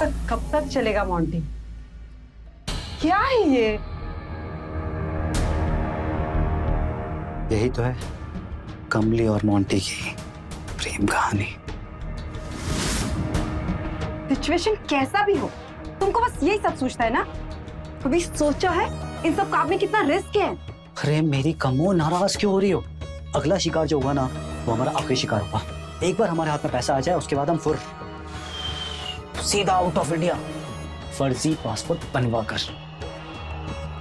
ऐसा कब तक चलेगा मोंटी? क्या है ये? यही तो है कमली और मोंटी की प्रेम कहानी। सिचुएशन कैसा भी हो, तुमको बस यही सब सोचता है ना? कभी सोचा है इन सब काम में कितना रिस्क है? अरे मेरी कमो, नाराज क्यों हो रही हो? अगला शिकार जो होगा ना, वो हमारा आखिरी शिकार होगा। एक बार हमारे हाथ में पैसा आ जाए, उसके बाद हम फुर सीधा आउट ऑफ इंडिया, फर्जी पासपोर्ट बनवा कर।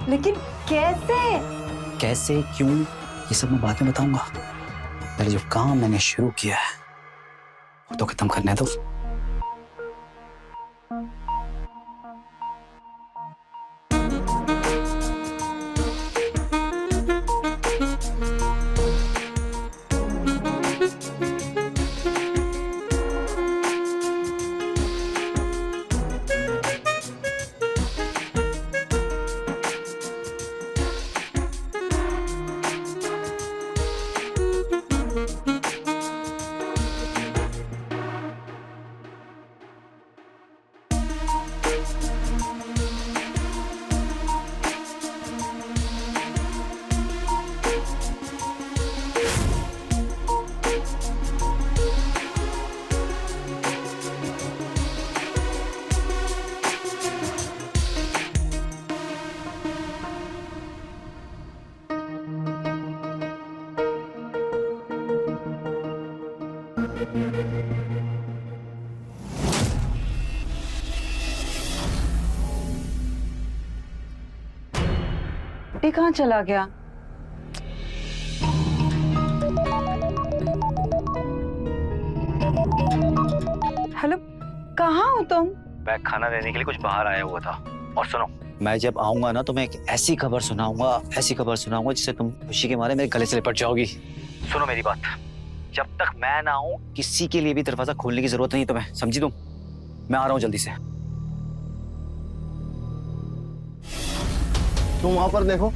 लेकिन कैसे? कैसे, क्यों, ये सब मैं बाद में बताऊंगा। पहले जो काम मैंने शुरू किया है वो तो खत्म करने दो। ये कहाँ चला गया? हेलो, कहाँ हो तुम? मैं खाना देने के लिए कुछ बाहर आया हुआ था। और सुनो, मैं जब आऊंगा ना तो मैं एक ऐसी खबर सुनाऊंगा जिससे तुम खुशी के मारे मेरे गले से लिपट जाओगी। सुनो मेरी बात, जब तक मैं ना आऊं किसी के लिए भी दरवाजा खोलने की जरूरत नहीं तुम्हें, समझी तुम? मैं आ रहा हूं जल्दी से। तुम वहां पर देखो।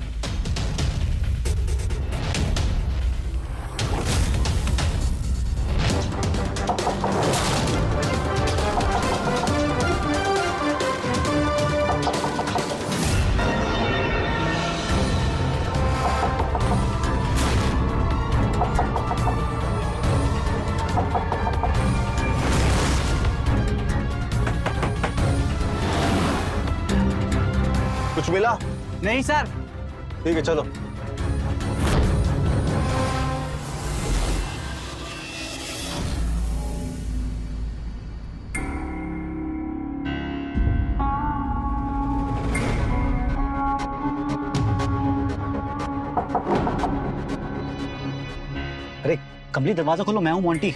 कुछ मिला? नहीं सर। ठीक है चलो। अरे कमली, दरवाजा खोलो, मैं हूं मोंटी।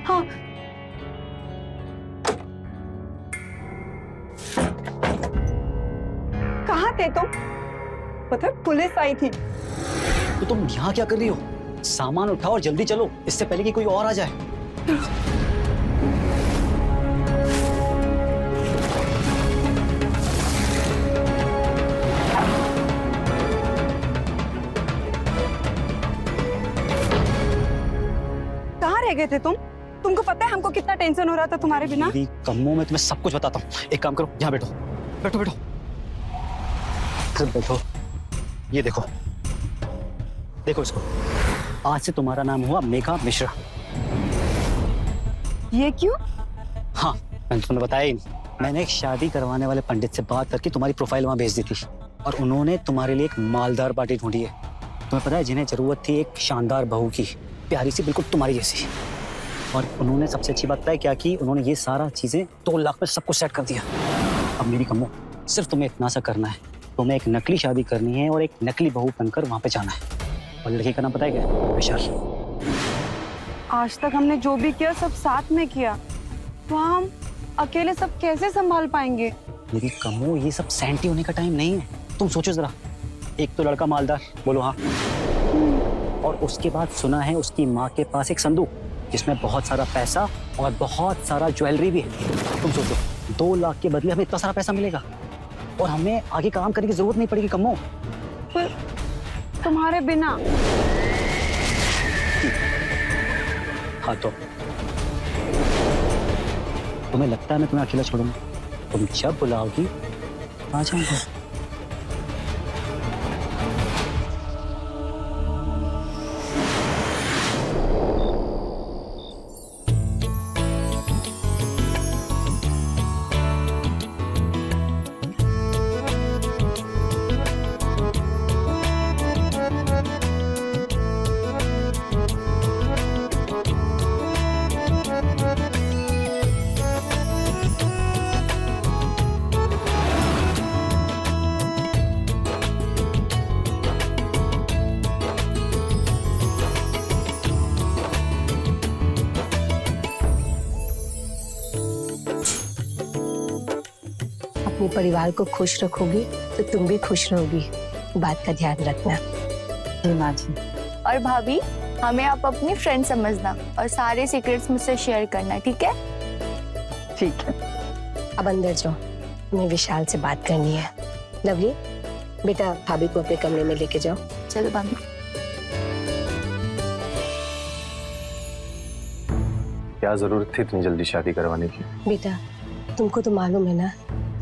हाँ। कहाँ थे तुम? पता है पुलिस आई थी। तो तुम यहाँ क्या कर रही हो? सामान उठाओ और जल्दी चलो, इससे पहले कि कोई और आ जाए। कहाँ रह गए थे तुम? तुमको पता है हमको कितना टेंशन हो रहा था तुम्हारे बिना? मेरी कमों में तुम्हें सब कुछ बताता हूँ। एक काम करो, यहाँ बैठो बैठो बैठो सब बैठो। ये देखो, देखो इसको। आज से तुम्हारा नाम हुआ मेघा मिश्रा। ये क्यों? हाँ, मैंने तुम्हें बताया ही नहीं। मैंने एक शादी करवाने वाले पंडित से बात करके तुम्हारी प्रोफाइल वहां भेज दी थी और उन्होंने तुम्हारे लिए एक मालदार पार्टी ढूंढी है। तुम्हें पता है, जिन्हें जरूरत थी एक शानदार बहू की, प्यारी सी, बिल्कुल तुम्हारी जैसी। और उन्होंने सबसे अच्छी बात पता है क्या की? उन्होंने ये सारा चीजें 2 लाख में सब कुछ सेट कर दिया। अब मेरी कमो, सिर्फ तुम्हें इतना सा करना है, तुम्हें एक नकली शादी करनी है और एक नकली बहू बनकर वहां पे जाना है। और लड़की का नाम पता है क्या? विशाल। आज तक हमने जो भी किया सब साथ में किया, तो हम अकेले सब कैसे संभाल पाएंगे? मेरी कमो, ये सब सैंटी होने का टाइम नहीं है। तुम सोचो जरा, एक तो लड़का मालदार, बोलो हाँ, और उसके बाद सुना है उसकी माँ के पास एक संदूक जिसमें बहुत सारा पैसा और बहुत सारा ज्वेलरी भी है। तुम सोचो, 2 लाख के बदले हमें इतना सारा पैसा मिलेगा और हमें आगे काम करने की जरूरत नहीं पड़ेगी कमो। पर तुम्हारे बिना। हाँ तो तुम्हें लगता है मैं तुम्हें अकेला छोड़ूंगा? तुम जब बुलाओगी आ जाऊंगा। अपने परिवार को खुश रखोगी तो तुम भी खुश रहोगी, बात का ध्यान रखना। जी माँ जी। और भाभी, हमें आप अपनी फ्रेंड समझना और सारे सीक्रेट्स मुझसे शेयर करना, ठीक है? ठीक है। अब अंदर जाओ, हमें विशाल से बात करनी है। लवली, बेटा भाभी को अपने कमरे में लेके जाओ। चलो भाभी। क्या जरूरत थी इतनी जल्दी शादी करवाने की? बेटा तुमको तो मालूम है ना,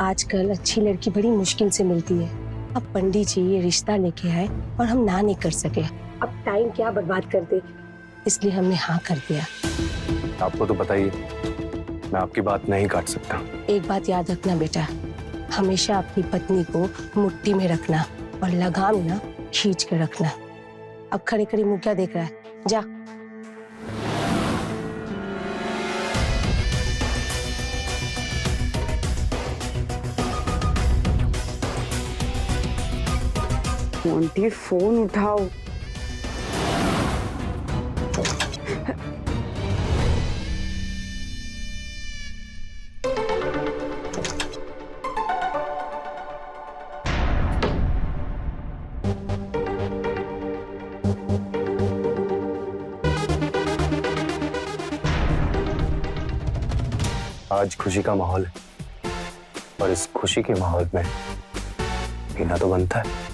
आजकल अच्छी लड़की बड़ी मुश्किल से मिलती है। अब पंडित जी ये रिश्ता लेके आए और हम ना नहीं कर सके। अब टाइम क्या बर्बाद कर दे, इसलिए हमने हाँ कर दिया। आपको तो पता ही है, मैं आपकी बात नहीं काट सकता। एक बात याद रखना बेटा, हमेशा अपनी पत्नी को मुट्ठी में रखना और लगाम ना खींच कर रखना। अब खड़े खड़े मुंह क्या देख रहा है, जा। मोंटी फोन उठाओ। आज खुशी का माहौल है और इस खुशी के माहौल में पीना तो बनता है।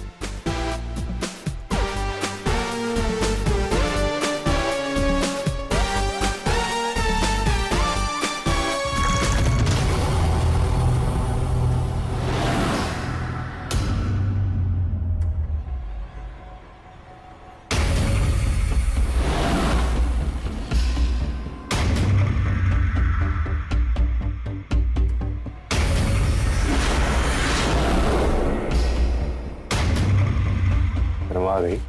आ गई।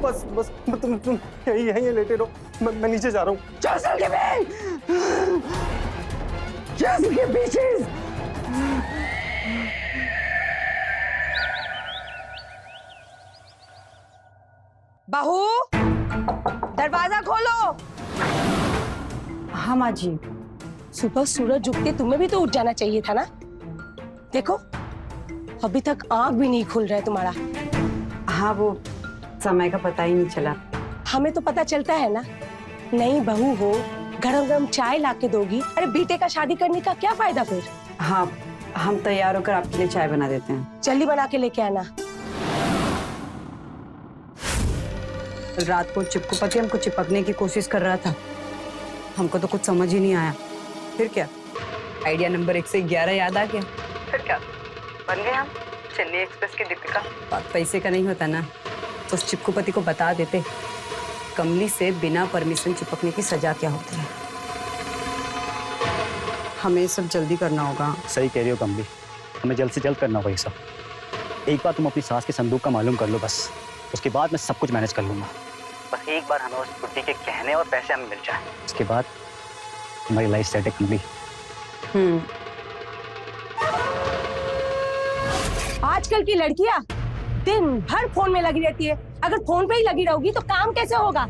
बस बस तुम यहीं लेटे रहो, मैं नीचे जा रहा हूँ। बहू, दरवाजा खोलो। हाँ माँ जी। सुबह सूरज उगते तुम्हें भी तो उठ जाना चाहिए था ना। देखो अभी तक आंख भी नहीं खुल रहा है तुम्हारा। हाँ, वो समय का पता ही नहीं चला। हमें तो पता चलता है ना, नई बहू हो, गरम गरम चाय लाके दोगी। अरे बेटे का शादी करने का क्या फायदा फिर। हाँ, हम तैयार होकर आपके लिए चाय बना देते हैं। जल्दी बना के लेके आना। रात को चिपकू हमको चिपकने की कोशिश कर रहा था, हमको तो कुछ समझ ही नहीं आया। फिर क्या, आइडिया नंबर 1 से 11 याद आ गया। फिर क्या, बन गए हम चेन्नई एक्सप्रेस की दीपिका। बात पैसे का नहीं होता ना, उस चिपकूपति को बता देते कमली से बिना परमिशन चिपकने की सजा क्या होती है। हमें सब जल्दी करना होगा। सही कह रही हो कमली, हमें जल्द से जल्द करना होगा ये सब। एक बार तुम अपनी सास के संदूक का मालूम कर लो बस, उसके बाद मैं सब कुछ मैनेज कर लूंगा। बस एक बार हमें उस बुड्ढी के कहने और पैसे हमें मिल जाए, उसके बाद तुम्हारी लाइफ सेट है कंप्लीट। आजकल की लड़कियां दिन भर फोन में लगी रहती है। अगर फोन पे ही लगी रहोगी तो काम कैसे होगा?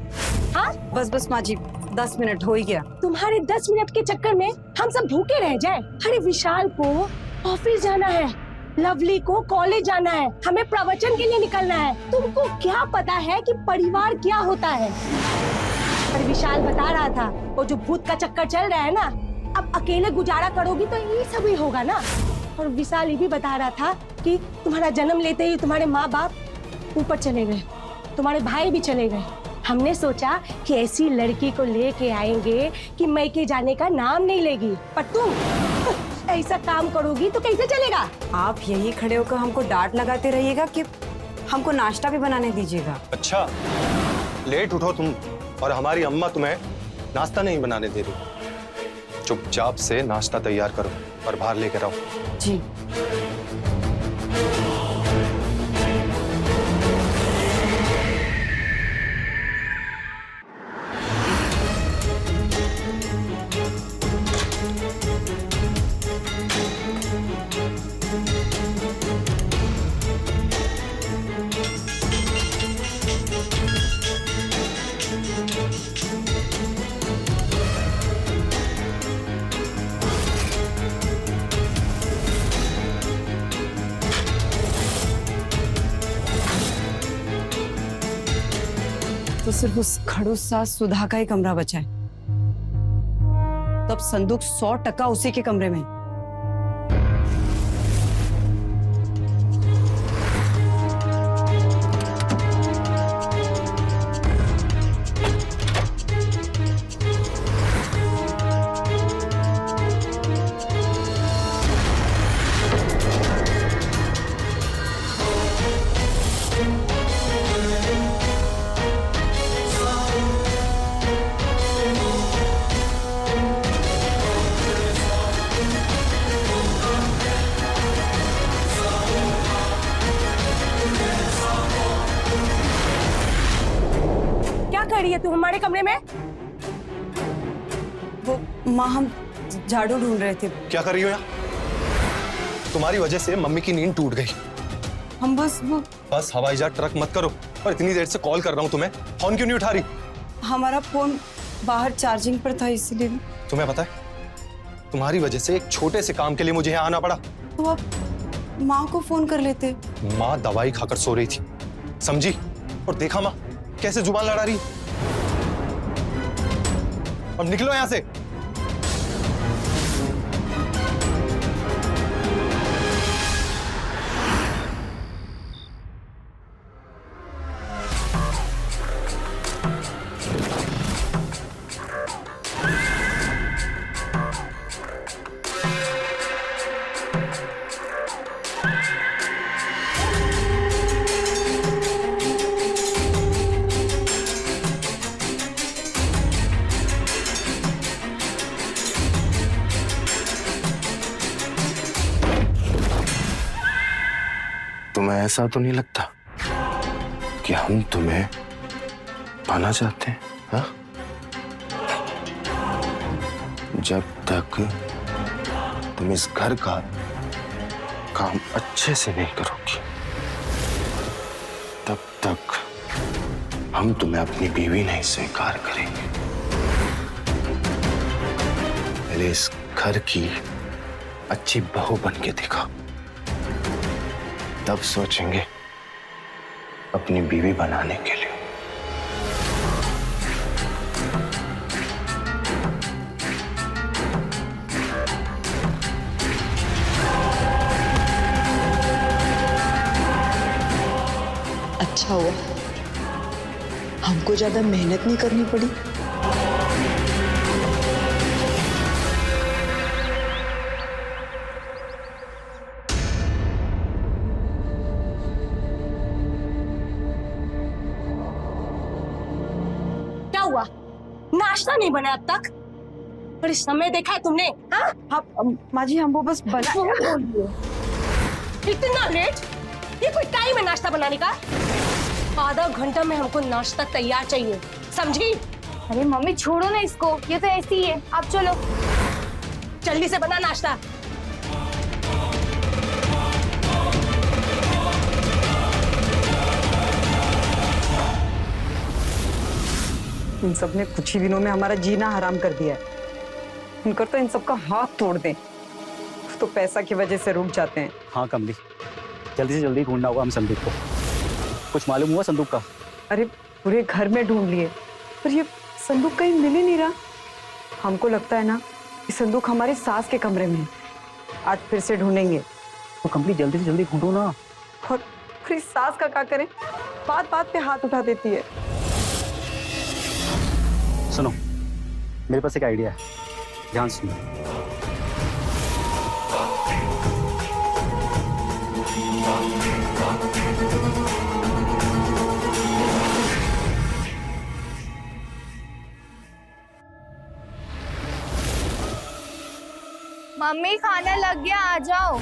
हाँ, बस बस माँ जी, 10 मिनट हो ही गया। तुम्हारे 10 मिनट के चक्कर में हम सब भूखे रह जाए। अरे विशाल को ऑफिस जाना है, लवली को कॉलेज जाना है, हमें प्रवचन के लिए निकलना है। तुमको क्या पता है कि परिवार क्या होता है? पर विशाल बता रहा था वो जो भूत का चक्कर चल रहा है ना, अब अकेले गुजारा करोगी तो ये सब ही होगा ना। और विशाल ये भी बता रहा था कि तुम्हारा जन्म लेते ही तुम्हारे माँ बाप ऊपर चले गए, तुम्हारे भाई भी चले गए। हमने सोचा कि ऐसी लड़की को लेके आएंगे कि मैके जाने का नाम नहीं लेगी, पर तुम ऐसा काम करोगी तो कैसे चलेगा? आप यही खड़े होकर हमको डांट लगाते रहिएगा कि हमको नाश्ता भी बनाने दीजिएगा। अच्छा, लेट उठो तुम और हमारी अम्मा तुम्हें नाश्ता नहीं बनाने दे रही। चुपचाप से नाश्ता तैयार करो और बाहर लेकर आओ। जी। तो सिर्फ उस खड़ूस सास सुधा का ही कमरा बचा है। तब संदूक 100% उसी के कमरे में। क्या कर रही है तू हमारे कमरे में? वो माँ, हम झाड़ू ढूंढ रहे थे। क्या कर रही हो यहाँ? तुम्हारी वजह से मम्मी की नींद टूट गई। हम बस हवाई जहाज ट्रक मत करो। और इतनी देर से कॉल कर रहा हूँ तुम्हें, फोन क्यों नहीं उठा रही? हमारा फोन बाहर चार्जिंग पर था, इसलिए। तुम्हें पता है तुम्हारी वजह से एक छोटे से काम के लिए मुझे यहाँ आना पड़ा। तो आप माँ को फोन कर लेते। माँ दवाई खाकर सो रही थी, समझी? और देखा माँ कैसे जुबान लड़ा रही। अब निकलो यहाँ से। तुम्हें ऐसा तो नहीं लगता कि हम तुम्हें पाना चाहते हैं? हाँ? जब तक तुम इस घर का काम अच्छे से नहीं करोगी, तब तक हम तुम्हें अपनी बीवी नहीं स्वीकार करेंगे। पहले इस घर की अच्छी बहू बन के दिखाओ, तब सोचेंगे अपनी बीवी बनाने के लिए। अच्छा हुआ हमको ज्यादा मेहनत नहीं करनी पड़ी। नाश्ता नहीं बना अब तक? पर इस समय देखा है तुमने? हाँ माँ जी, हम वो बस बना। इतना लेट? ये कोई टाइम है नाश्ता बनाने का? आधा घंटा में हमको नाश्ता तैयार चाहिए, समझी? अरे मम्मी छोड़ो ना इसको, ये तो ऐसी ही है, आप चलो। जल्दी से बना नाश्ता। इन सब ने कुछ ही दिनों में हमारा जीना हराम कर दिया है। इनकर तो इन सब का हाथ तोड़ दें, तो पैसा की वजह से रुक जाते हैं। हाँ कमली, जल्दी से जल्दी ढूंढना होगा हम संदूक को। कुछ मालूम हुआ संदूक का? अरे पूरे घर में ढूंढ लिए, पर ये संदूक कहीं मिल ही नहीं रहा। हमको लगता है ना कि संदूक हमारी सास के कमरे में है। आज फिर से ढूंढेंगे। तो कमली जल्दी से जल्दी ढूंढो ना। और फिर इस सास का क्या करें, बात बात पे हाथ उठा देती है। सुनो, मेरे पास एक आइडिया है, ध्यान सुनो। मम्मी खाना लग गया, आ जाओ।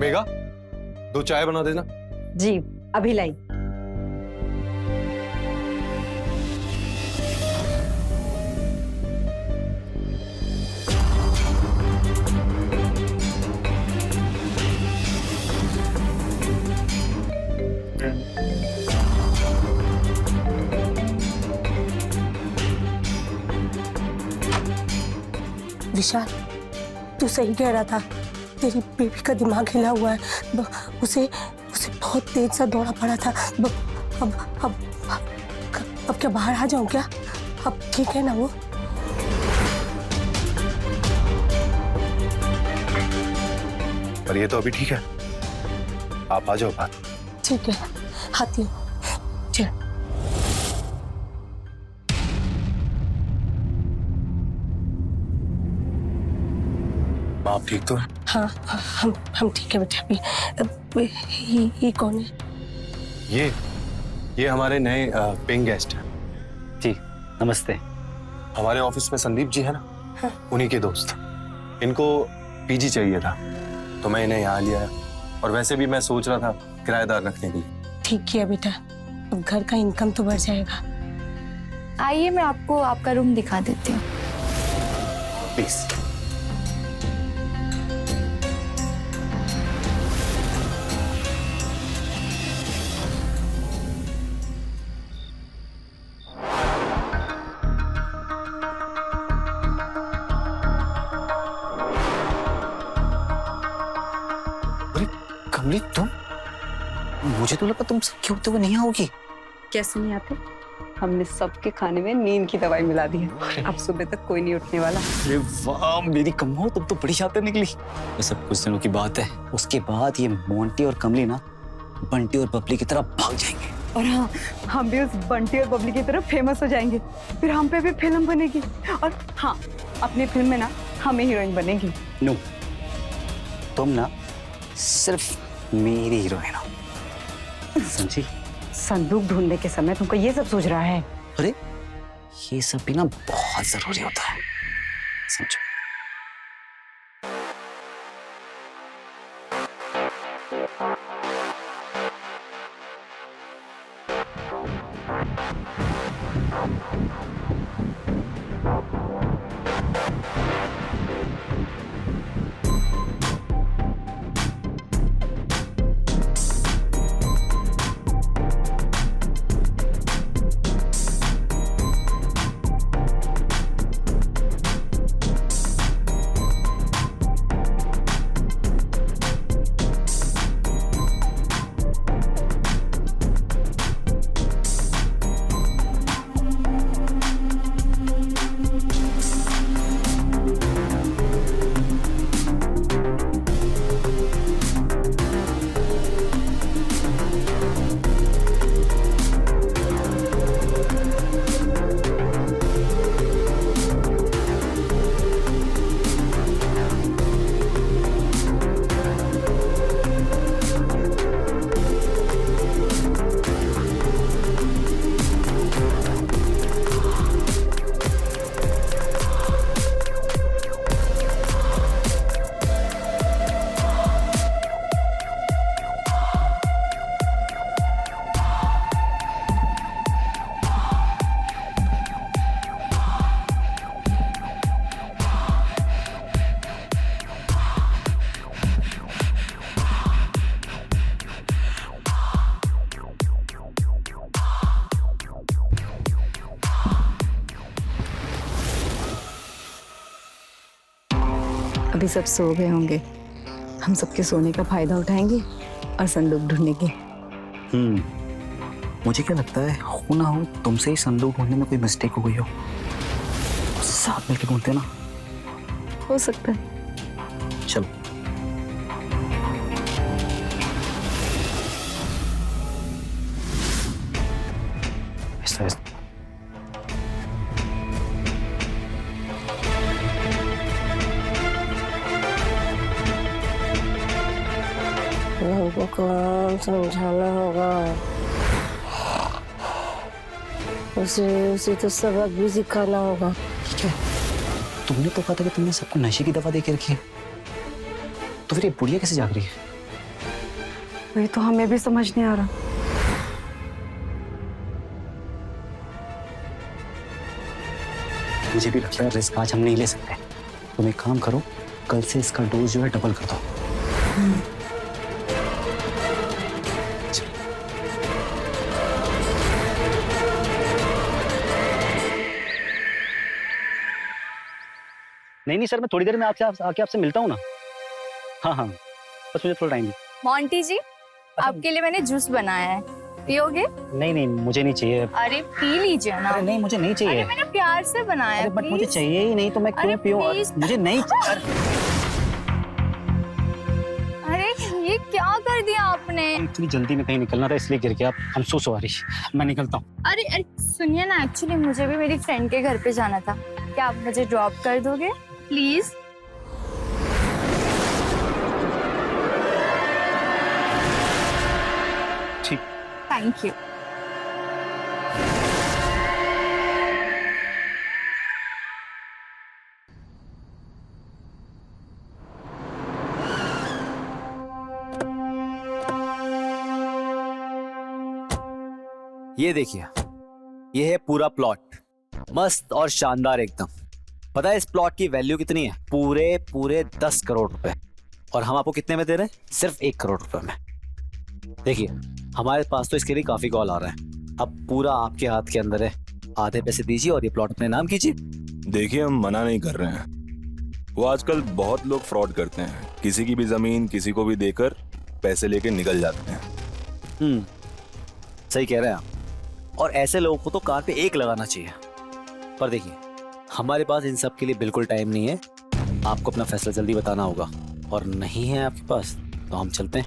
मेघा, 2 चाय बना देना। जी अभी लाई। विशाल, तू सही कह रहा था, तेरी बेबी का दिमाग हिला हुआ है। उसे उसे बहुत तेज सा दौड़ा पड़ा था। अब क्या बाहर आ जाऊं क्या? अब ठीक है ना वो? पर ये तो अभी ठीक है, आप आ जाओ बात। ठीक है, आती हूँ। चल। आप ठीक तो है? हाँ, हम ठीक है बेटा। अभी ये कौन है? ये हमारे नए पेइंग गेस्ट हैं। जी नमस्ते। हमारे ऑफिस में संदीप जी है ना, हाँ। उन्हीं के दोस्त। इनको पीजी चाहिए था, तो मैं इन्हें यहाँ लिया। और वैसे भी मैं सोच रहा था किराएदार रखने के लिए। ठीक किया बेटा, अब घर का इनकम तो बढ़ जाएगा। आइए, मैं आपको आपका रूम दिखा देती हूँ। प्लीज। कमली तुम, मुझे तो लगा तुम सख्ती होते हुए नहीं आओगी। कैसे नहीं आते? हमने सबके खाने में नींद की दवाई मिला दी है। अब सुबह तक कोई नहीं उठने वाला। अरे वाह मेरी कम्मो, तुम तो बड़ी शातिर निकली। ये सब कुछ दिनों की बात है, उसके बाद ये मोंटी और कमली ना बंटी और बबली की तरफ भाग जाएंगे। और हाँ, हम भी उस बंटी और बबली की तरफ फेमस हो जाएंगे। फिर हम पे भी फिल्म बनेगी। और हाँ, अपनी फिल्म में ना हमें हीरोइन बनेगी। नो, तुम ना सिर्फ मेरी हीरोइन हो, समझी? संदूक ढूंढने के समय तुमको ये सब सोच रहा है? अरे ये सब भी ना बहुत जरूरी होता है, समझो। अभी सब सो गए होंगे। हम सबके सोने का फायदा उठाएंगे और संदूक ढूंढने के। मुझे क्या लगता है, हो ना हो तुमसे ही संदूक ढूंढने में कोई मिस्टेक हो गई हो। साथ मिलकर ढूंढते ना। हो सकता है। चलो। ऐसा हमको काम समझाना होगा, उसे तो सबक भी सिखाना होगा। ठीक है, तुमने तो कहा था कि तुमने सबको नशे की दवा दे के रखी है, तो फिर ये बुढ़िया कैसे जाग रही है? वही तो हमें भी समझ नहीं आ रहा। मुझे भी लगता है रिस्क आज हम नहीं ले सकते। तुम एक काम करो, कल से इसका डोज जो है डबल कर दो। नहीं सर, मैं थोड़ी देर में आपसे मिलता हूँ ना। हाँ हाँ, बस मुझे थोड़ा टाइम दीजिए। मोंटी जी, आपके लिए मैंने जूस बनाया है, पियोगे? नहीं मुझे नहीं चाहिए। अरे पी लीजिए ना। अरे नहीं, मुझे नहीं चाहिए। अरे मैंने प्यार से बनाया है, बट मुझे चाहिए ही नहीं, तो मैं क्यों पीऊं? मुझे नहीं। अरे ये क्या कर दिया आपने? इतनी जल्दी में कहीं निकलना था, इसलिए गिर गया। I'm so sorry, मैं निकलता हूँ। अरे सुनिए ना, एक्चुअली मुझे भी मेरी फ्रेंड के घर पे जाना था। क्या आप मुझे ड्रॉप कर दोगे प्लीज? ठीक। Thank you. ये देखिए, ये है पूरा प्लॉट, मस्त और शानदार एकदम। पता है इस प्लॉट की वैल्यू कितनी है? पूरे 10 करोड़ रुपए। और हम आपको कितने में दे रहे हैं? सिर्फ 1 करोड़ रुपए में। देखिए, हमारे पास तो इसके लिए काफी कॉल आ रहे हैं। अब पूरा आपके हाथ के अंदर है, आधे पैसे दीजिए और ये प्लॉट अपने नाम कीजिए। देखिए, हम मना नहीं कर रहे हैं, वो आजकल बहुत लोग फ्रॉड करते हैं, किसी की भी जमीन किसी को भी देकर पैसे लेके निकल जाते हैं। सही कह रहे हैं आप, और ऐसे लोगों को तो कान पे एक लगाना चाहिए। पर देखिए, हमारे पास इन सब के लिए बिल्कुल टाइम नहीं है। आपको अपना फैसला जल्दी बताना होगा, और नहीं है आपके पास तो हम चलते हैं।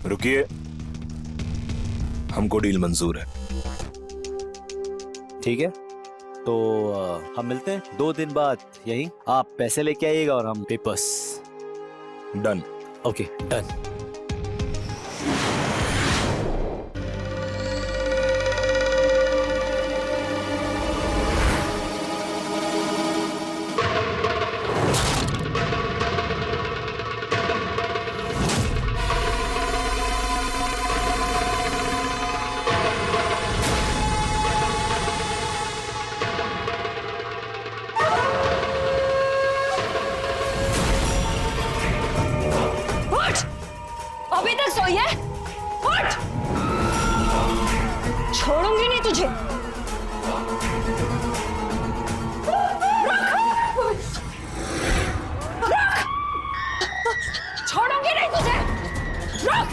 रुकिए, हमको डील मंजूर है। ठीक है, तो हम मिलते हैं 2 दिन बाद यही। आप पैसे लेके आइएगा और हम पेपर्स। डन। Okay, done. अभी तक सोई है? उठ! छोड़ूंगी नहीं तुझे। रख! छोड़ूंगी नहीं तुझे। रख!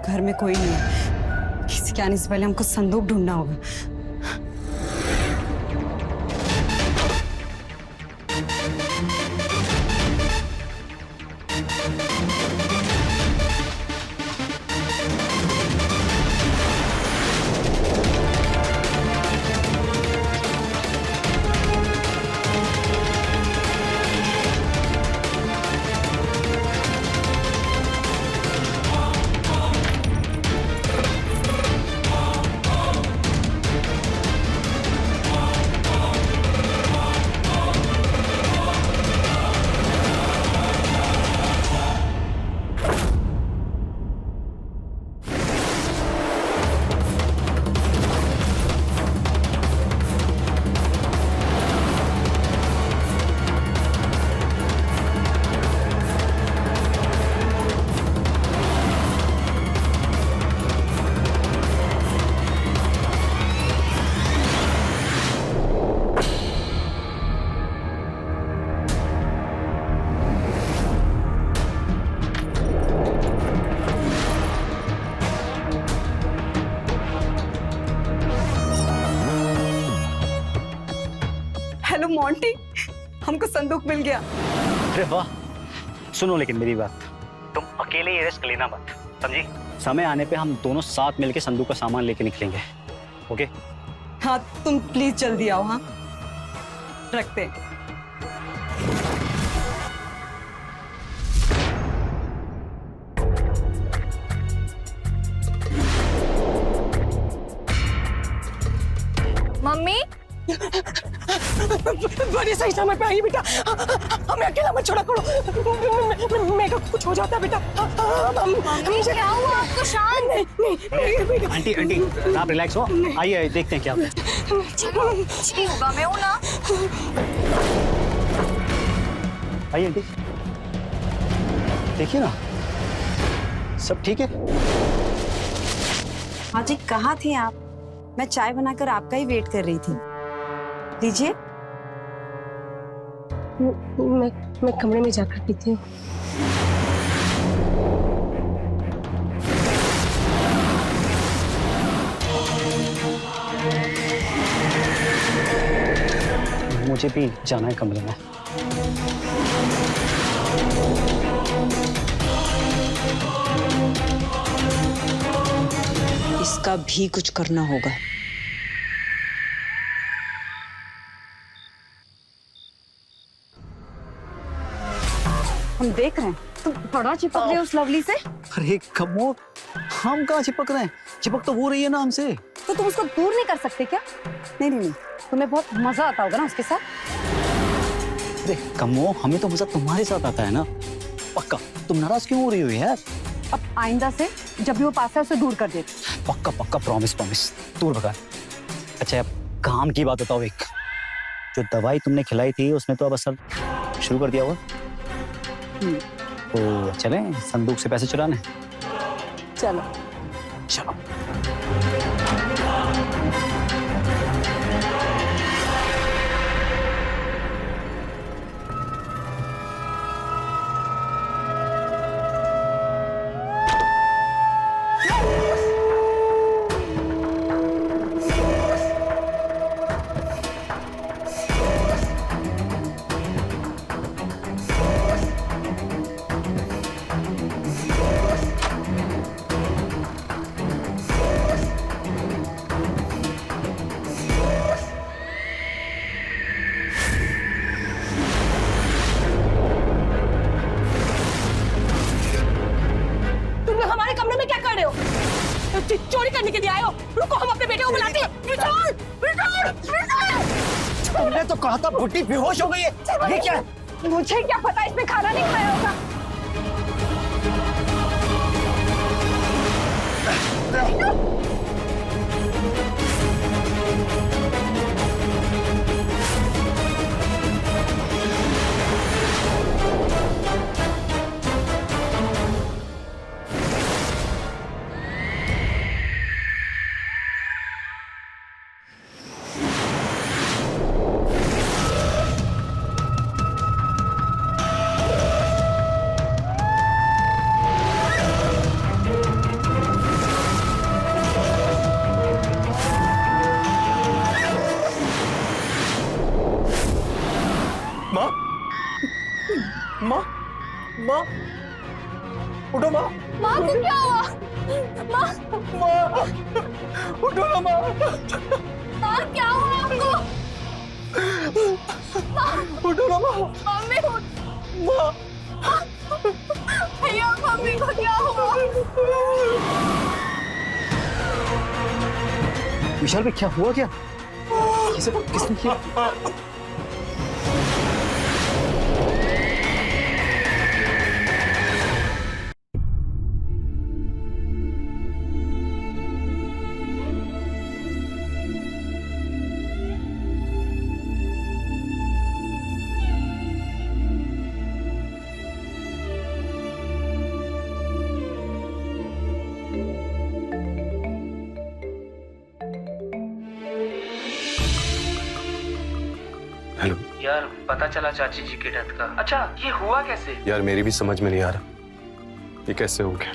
घर में कोई नहीं है, किसी के आने से पहले हमको संदूक ढूंढना होगा। मोंटी, हमको संदूक मिल गया। अरे वाह। सुनो लेकिन मेरी बात, तुम अकेले ये रिस्क लेना मत, समझी? समय आने पे हम दोनों साथ मिलके संदूक का सामान लेके निकलेंगे, ओके? हाँ तुम प्लीज जल्दी आओ। हाँ रखते हैं। मम्मी बड़ी सही समय पे आई बेटा, हमें अकेला मत छोड़ा करो, मेरे को कुछ हो जाता है बेटा। क्या हुआ आपको? शांत। बेटा आंटी आंटी आप रिलैक्स हो, आइए देखते हैं क्या होता है। ठीक होगा, मैं हूँ ना। आइए आंटी, देखिए ना सब ठीक है। हाँ जी, कहाँ थे आप? मैं चाय बनाकर आपका ही वेट कर रही थी। लीजिए। मैं कमरे में जाकर पीती हूँ। मुझे भी जाना है कमरे में। इसका भी कुछ करना होगा। हम देख रहे हैं तुम बड़ा चिपक रहे हो उस लवली से। अरे कमो, हम कहाँ चिपक रहे हैं? चिपक तो वो रही है ना हमसे। तो तुम उसको दूर नहीं कर सकते क्या? नहीं नहीं नहीं, तुम्हें बहुत मजा आता होगा ना उसके साथ। अरे कमो, हमें तो मजा तुम्हारे साथ आता है ना। पक्का तुम नाराज क्यों हो रही हो यार? अब आइंदा से जब भी वो पास है उसे दूर कर दे। पक्का पक्का, प्रॉमिस प्रॉमिस, दूर भगा। अच्छा अब काम की बात बताओ। एक जो दवाई तुमने खिलाई थी उसने तो अब असर शुरू कर दिया होगा। तो चलें संदूक से पैसे चुराने। चलो चलो। चोरी करने के लिए आए हो? रुको, हम अपने बेटे को बुलाते हैं। तुमने तो कहा था बुड्ढी बेहोश हो गई है। ये क्या है? मुझे क्या पता, इसने खाना नहीं खाया होगा। माँ, माँ, माँ, उठो माँ। माँ को क्या हुआ? माँ, माँ, उठो ना माँ। माँ क्या हुआ आपको? उठो ना माँ। मम्मी उठ। माँ, भैया मम्मी को क्या हुआ? विशाल भाई क्या हुआ? क्या ये सब किसने किया? हेलो यार, पता चला चाची जी की डेथ का। अच्छा, ये हुआ कैसे? यार, मेरी भी समझ में नहीं आ रहा ये कैसे हो गया।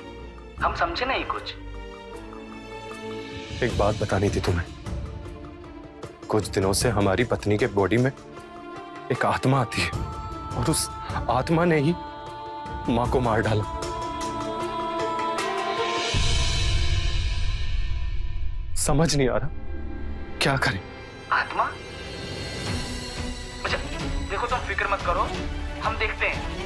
हम समझे नहीं कुछ। एक बात बतानी थी तुम्हें। कुछ दिनों से हमारी पत्नी के बॉडी में एक आत्मा आती है और उस आत्मा ने ही माँ को मार डाला। समझ नहीं आ रहा क्या करें। आत्मा? अच्छा देखो, तुम फिक्र मत करो, हम देखते हैं।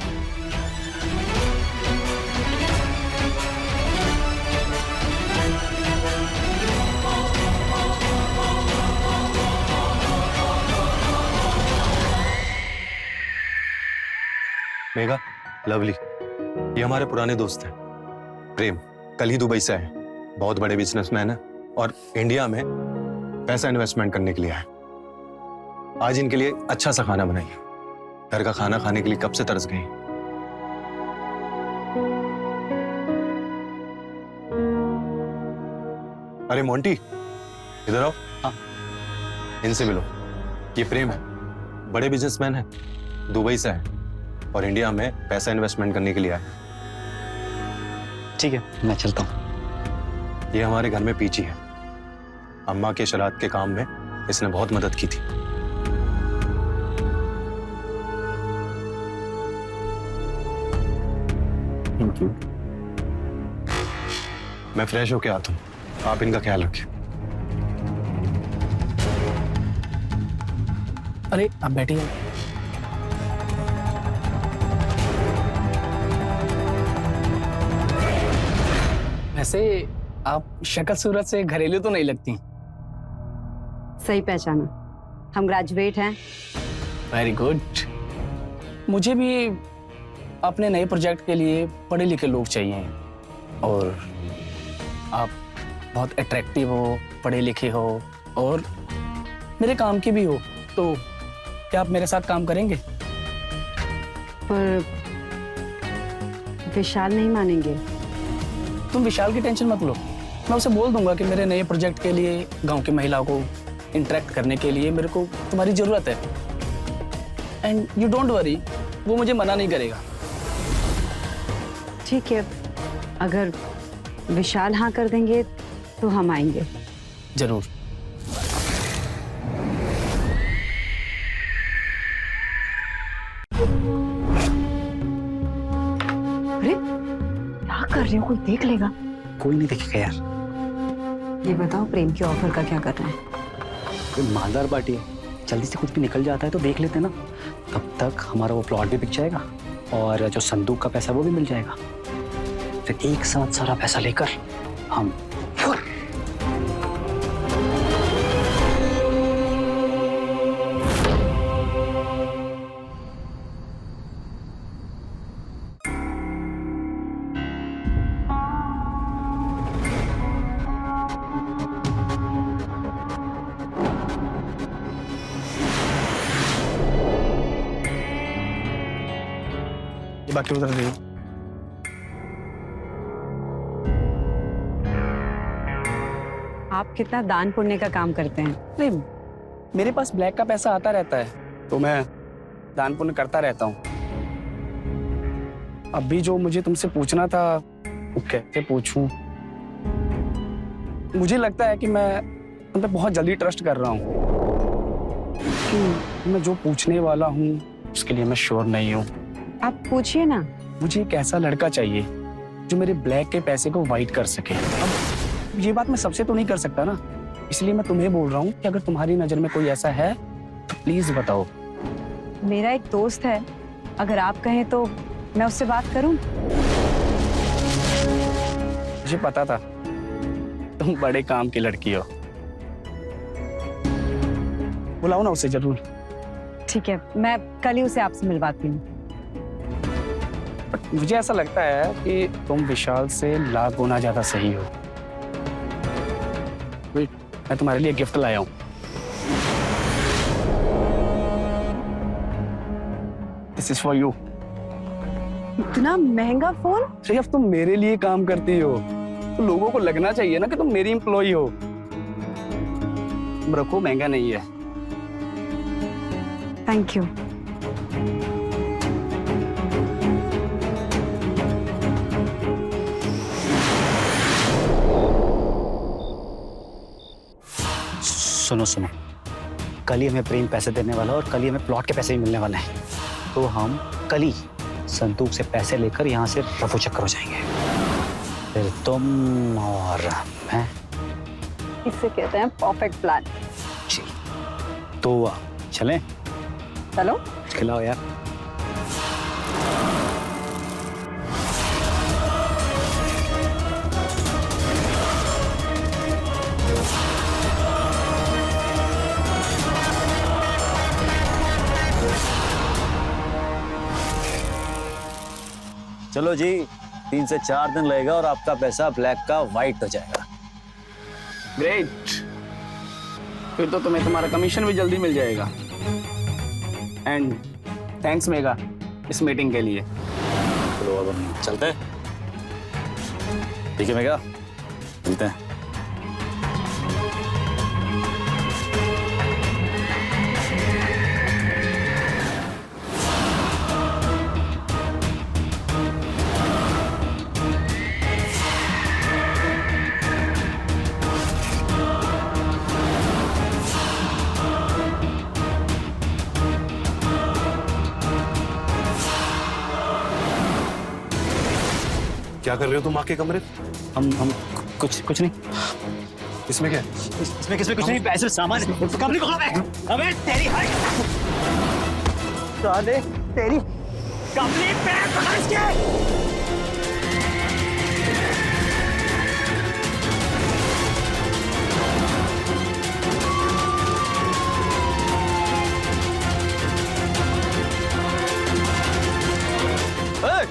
मेघा, लवली, ये हमारे पुराने दोस्त हैं। प्रेम कल ही दुबई से आए, बहुत बड़े बिजनेसमैन है और इंडिया में पैसा इन्वेस्टमेंट करने के लिए आए। आज इनके लिए अच्छा सा खाना बनाइए। घर का खाना खाने के लिए कब से तरस गए। अरे मोंटी, इधर आओ। हाँ। इनसे मिलो। ये प्रेम है, बड़े बिजनेसमैन है, दुबई से आए और इंडिया में पैसा इन्वेस्टमेंट करने के लिए आए। ठीक है, मैं चलता हूँ। ये हमारे घर में पीछी है। अम्मा के शराध के काम में इसने बहुत मदद की थी। Thank you. मैं फ्रेश होके आता हूँ, आप इनका ख्याल रखें। अरे आप बैठिए। वैसे आप शक्ल सूरत से घरेलू तो नहीं लगती। सही पहचाना, हम ग्रेजुएट हैं। Very good. मुझे भी अपने नए प्रोजेक्ट के लिए पढ़े लिखे लोग चाहिए और आप बहुत अट्रैक्टिव हो, पढ़े लिखे हो और मेरे काम की भी हो, तो क्या आप मेरे साथ काम करेंगे? पर विशाल नहीं मानेंगे। तुम विशाल की टेंशन मत लो, मैं उसे बोल दूंगा कि मेरे नए प्रोजेक्ट के लिए गांव की महिलाओं को इंटरेक्ट करने के लिए मेरे को तुम्हारी जरूरत है। एंड यू डोंट वरी, वो मुझे मना नहीं करेगा। ठीक है, अगर विशाल हाँ कर देंगे तो हम आएंगे। जरूर। अरे क्या कर रहे हो, कोई देख लेगा। कोई नहीं देखेगा यार। ये बताओ, प्रेम के ऑफर का क्या करना है? कोई मालदार पार्टी है, जल्दी से कुछ भी निकल जाता है तो देख लेते हैं ना। तब तक हमारा वो प्लॉट भी बिक जाएगा और जो संदूक का पैसा वो भी मिल जाएगा। फिर एक साथ सारा पैसा लेकर हम बाकी उधर दे। आप कितना दान पुण्य का काम करते हैं? अरे मेरे पास ब्लैक का पैसा आता रहता है तो मैं दान पुण्य करता रहता हूँ। अभी जो मुझे तुमसे पूछना था वो कैसे पूछूं? मुझे लगता है कि मैं तुम पे बहुत जल्दी ट्रस्ट कर रहा हूँ। मैं जो पूछने वाला हूँ उसके लिए मैं श्योर नहीं हूँ। आप पूछिए ना। मुझे एक ऐसा लड़का चाहिए जो मेरे ब्लैक के पैसे को वाइट कर सके। अब ये बात मैं सबसे तो नहीं कर सकता ना, इसलिए मैं तुम्हें बोल रहा हूँ कि अगर तुम्हारी नजर में कोई ऐसा है तो प्लीज बताओ। मेरा एक दोस्त है, अगर आप कहें तो मैं उससे बात करूं। मुझे पता था तुम बड़े काम की लड़की हो। बुलाओ ना उसे जरूर। ठीक है, मैं कल ही उसे आपसे मिलवाती हूँ। बट मुझे ऐसा लगता है कि तुम विशाल से लाख गुना ज्यादा सही हो। वेट, मैं तुम्हारे लिए गिफ्ट लाया हूँ। This is for you. इतना महंगा फोन? सिर्फ तुम मेरे लिए काम करती हो तो लोगों को लगना चाहिए ना कि तुम मेरी एम्प्लॉई हो। तुम रखो, महंगा नहीं है। Thank you. सुनो सुनो, कल ही हमें प्रेम पैसे देने वाला है और कल ही हमें प्लॉट के पैसे भी मिलने वाले हैं। तो हम कल ही संदूक से पैसे लेकर यहाँ से रफू चक्कर हो जाएंगे। फिर तुम और मैं। इससे कहते हैं परफेक्ट प्लान। जी तो चलें? चलो। खिलाओ यार। चलो जी, 3 से 4 दिन लगेगा और आपका पैसा ब्लैक का व्हाइट हो जाएगा। ग्रेट, फिर तो तुम्हें तुम्हारा कमीशन भी जल्दी मिल जाएगा। एंड थैंक्स मेगा इस मीटिंग के लिए। चलो अब हम चलते हैं। ठीक है मेगा, मिलते हैं। क्या कर रहे हो तुम आके कमरे? हम कुछ नहीं। इसमें क्या? इसमें कुछ नहीं, पैसे सामान कमरे को अबे तेरी साले तेरी कमरे पे फंस के।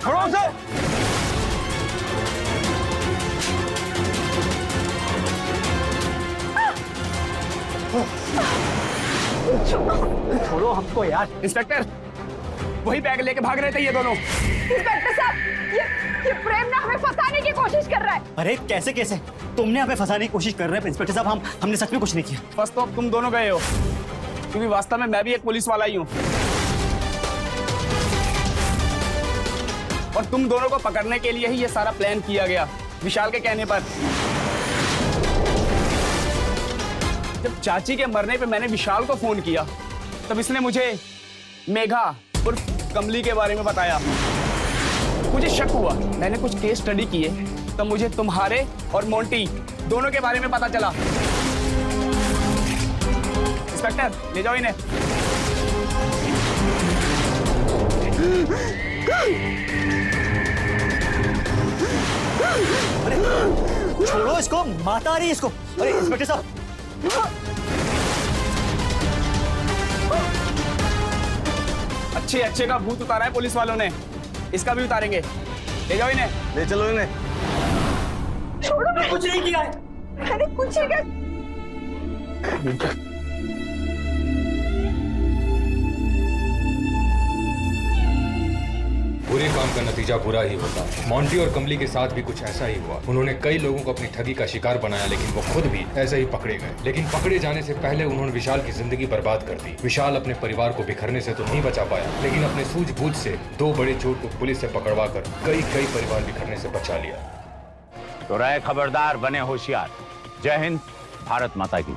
खड़ो से। छोड़ो हमको यार। इंस्पेक्टर, वही बैग लेके भाग रहे थे ये दोनों। इंस्पेक्टर साहब, ये प्रेम ना हमें फंसाने की कोशिश कर रहा है। अरे कैसे तुमने हमें फंसाने की कोशिश कर रहे हैं इंस्पेक्टर साहब? हमने सच में कुछ नहीं किया। फंस तो अब तुम दोनों गए हो, क्योंकि वास्तव में मैं भी एक पुलिस वाला ही हूँ। और तुम दोनों को पकड़ने के लिए ही ये सारा प्लान किया गया, विशाल के कहने पर। जब चाची के मरने पे मैंने विशाल को फोन किया, तब इसने मुझे मेघा उर्फ कमली के बारे में बताया। मुझे शक हुआ, मैंने कुछ केस स्टडी किए, तब मुझे तुम्हारे और मोंटी दोनों के बारे में पता चला। इंस्पेक्टर, ले जाओ इन्हें। अरे छोड़ो इसको, माता आ रही है इसको। अरे इंस्पेक्टर साहब, अच्छे का भूत उतारा है पुलिस वालों ने, इसका भी उतारेंगे। ले जाओ इन्हें। ले चलो इन्हें। छोड़ो, मैं कुछ नहीं किया है। मैंने कुछ नहीं किया। बुरे काम का नतीजा बुरा ही होता है। मोंटी और कमली के साथ भी कुछ ऐसा ही हुआ। उन्होंने कई लोगों को अपनी ठगी का शिकार बनाया, लेकिन वो खुद भी ऐसे ही पकड़े गए। लेकिन पकड़े जाने से पहले उन्होंने विशाल की जिंदगी बर्बाद कर दी। विशाल अपने परिवार को बिखरने से तो नहीं बचा पाया, लेकिन अपने सूझबूझ से 2 बड़े चोर को पुलिस से पकड़वा कर कई परिवार बिखरने से बचा लिया। तो रहे खबरदार, बने होशियार। जय हिंद, भारत माता की।